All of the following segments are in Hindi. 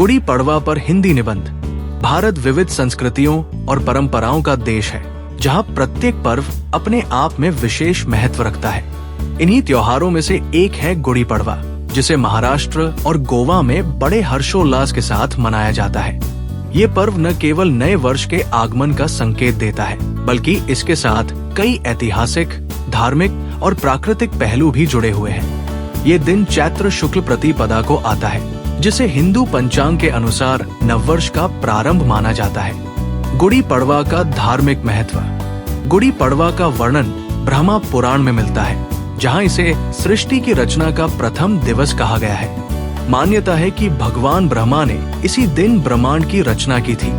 गुड़ी पड़वा पर हिंदी निबंध। भारत विविध संस्कृतियों और परंपराओं का देश है, जहां प्रत्येक पर्व अपने आप में विशेष महत्व रखता है। इन्हीं त्योहारों में से एक है गुड़ी पड़वा, जिसे महाराष्ट्र और गोवा में बड़े हर्षोल्लास के साथ मनाया जाता है। ये पर्व न केवल नए वर्ष के आगमन का संकेत देता है, बल्कि इसके साथ कई ऐतिहासिक, धार्मिक और प्राकृतिक पहलू भी जुड़े हुए हैं। ये दिन चैत्र शुक्ल प्रतिपदा को आता है, जिसे हिंदू पंचांग के अनुसार नववर्ष का प्रारंभ माना जाता है। गुड़ी पड़वा का धार्मिक महत्व। गुड़ी पड़वा का वर्णन ब्रह्मा पुराण में मिलता है, जहां इसे सृष्टि की रचना का प्रथम दिवस कहा गया है। मान्यता है कि भगवान ब्रह्मा ने इसी दिन ब्रह्मांड की रचना की थी,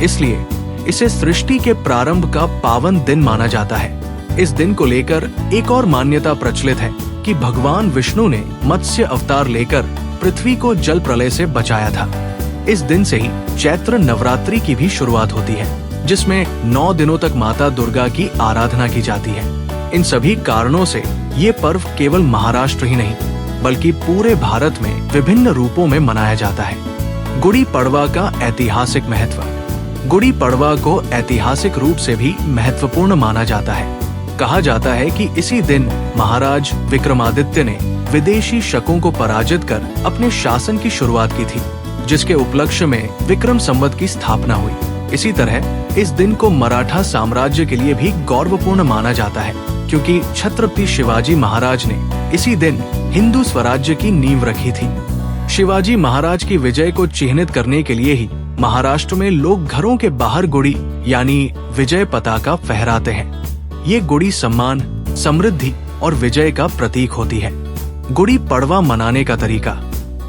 इसलिए इसे सृष्टि के प्रारंभ का पावन दिन माना जाता है। इस दिन को लेकर एक और मान्यता प्रचलित है कि भगवान विष्णु ने मत्स्य अवतार लेकर पृथ्वी को जल प्रलय से बचाया था। इस दिन से ही चैत्र नवरात्रि की भी शुरुआत होती है, जिसमें 9 दिनों तक माता दुर्गा की आराधना की जाती है। इन सभी कारणों से ये पर्व केवल महाराष्ट्र ही नहीं, बल्कि पूरे भारत में विभिन्न रूपों में मनाया जाता है। गुड़ी पड़वा का ऐतिहासिक महत्व। गुड़ी पड़वा को ऐतिहासिक रूप से भी महत्वपूर्ण माना जाता है। कहा जाता है कि इसी दिन महाराज विक्रमादित्य ने विदेशी शकों को पराजित कर अपने शासन की शुरुआत की थी, जिसके उपलक्ष्य में विक्रम संवत की स्थापना हुई। इसी तरह इस दिन को मराठा साम्राज्य के लिए भी गौरवपूर्ण माना जाता है, क्योंकि छत्रपति शिवाजी महाराज ने इसी दिन हिंदू स्वराज्य की नींव रखी थी। शिवाजी महाराज की विजय को चिन्हित करने के लिए ही महाराष्ट्र में लोग घरों के बाहर गुड़ी यानी विजय पताका फहराते हैं। ये गुड़ी सम्मान, समृद्धि और विजय का प्रतीक होती है। गुड़ी पड़वा मनाने का तरीका।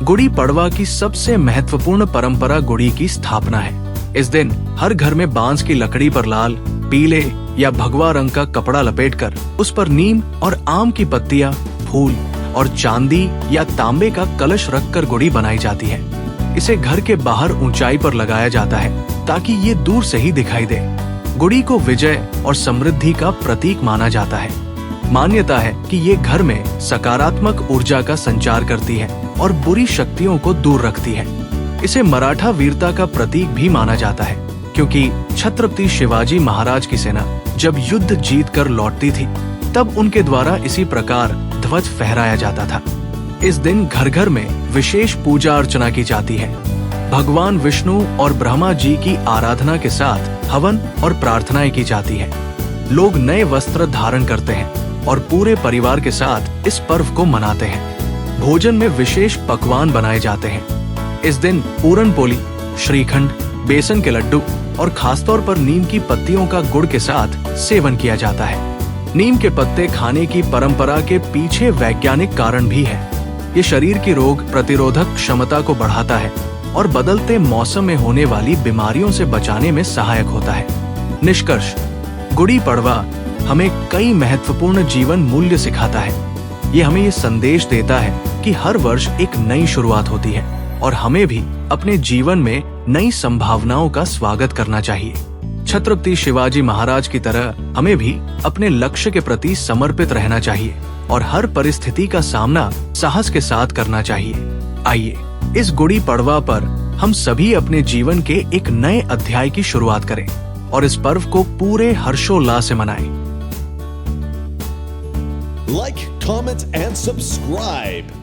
गुड़ी पड़वा की सबसे महत्वपूर्ण परंपरा गुड़ी की स्थापना है। इस दिन हर घर में बांस की लकड़ी पर लाल, पीले या भगवा रंग का कपड़ा लपेटकर उस पर नीम और आम की पत्तियां, फूल और चांदी या तांबे का कलश रखकर गुड़ी बनाई जाती है। इसे घर के बाहर ऊंचाई पर लगाया जाता है, ताकि ये दूर से ही दिखाई दे। गुड़ी को विजय और समृद्धि का प्रतीक माना जाता है। मान्यता है कि ये घर में सकारात्मक ऊर्जा का संचार करती है और बुरी शक्तियों को दूर रखती है। इसे मराठा वीरता का प्रतीक भी माना जाता है, क्योंकि छत्रपति शिवाजी महाराज की सेना जब युद्ध जीत कर लौटती थी, तब उनके द्वारा इसी प्रकार ध्वज फहराया जाता था। इस दिन घर घर में विशेष पूजा अर्चना की जाती है। भगवान विष्णु और ब्रह्मा जी की आराधना के साथ हवन और प्रार्थनाएं की जाती है। लोग नए वस्त्र धारण करते हैं और पूरे परिवार के साथ इस पर्व को मनाते हैं। भोजन में विशेष पकवान बनाए जाते हैं। इस दिन पूरन पोली, श्रीखंड, बेसन के लड्डू और खासतौर पर नीम की पत्तियों का गुड़ के साथ सेवन किया जाता है। नीम के पत्ते खाने की परंपरा के पीछे वैज्ञानिक कारण भी है। ये शरीर की रोग प्रतिरोधक क्षमता को बढ़ाता है और बदलते मौसम में होने वाली बीमारियों से बचाने में सहायक होता है। निष्कर्ष, गुड़ी पड़वा हमें कई महत्वपूर्ण जीवन मूल्य सिखाता है। ये हमें ये संदेश देता है कि हर वर्ष एक नई शुरुआत होती है और हमें भी अपने जीवन में नई संभावनाओं का स्वागत करना चाहिए। छत्रपति शिवाजी महाराज की तरह हमें भी अपने लक्ष्य के प्रति समर्पित रहना चाहिए और हर परिस्थिति का सामना साहस के साथ करना चाहिए। आइए इस गुड़ी पड़वा पर हम सभी अपने जीवन के एक नए अध्याय की शुरुआत करें और इस पर्व को पूरे हर्षोल्लास से मनाएं। Like, comment, and subscribe.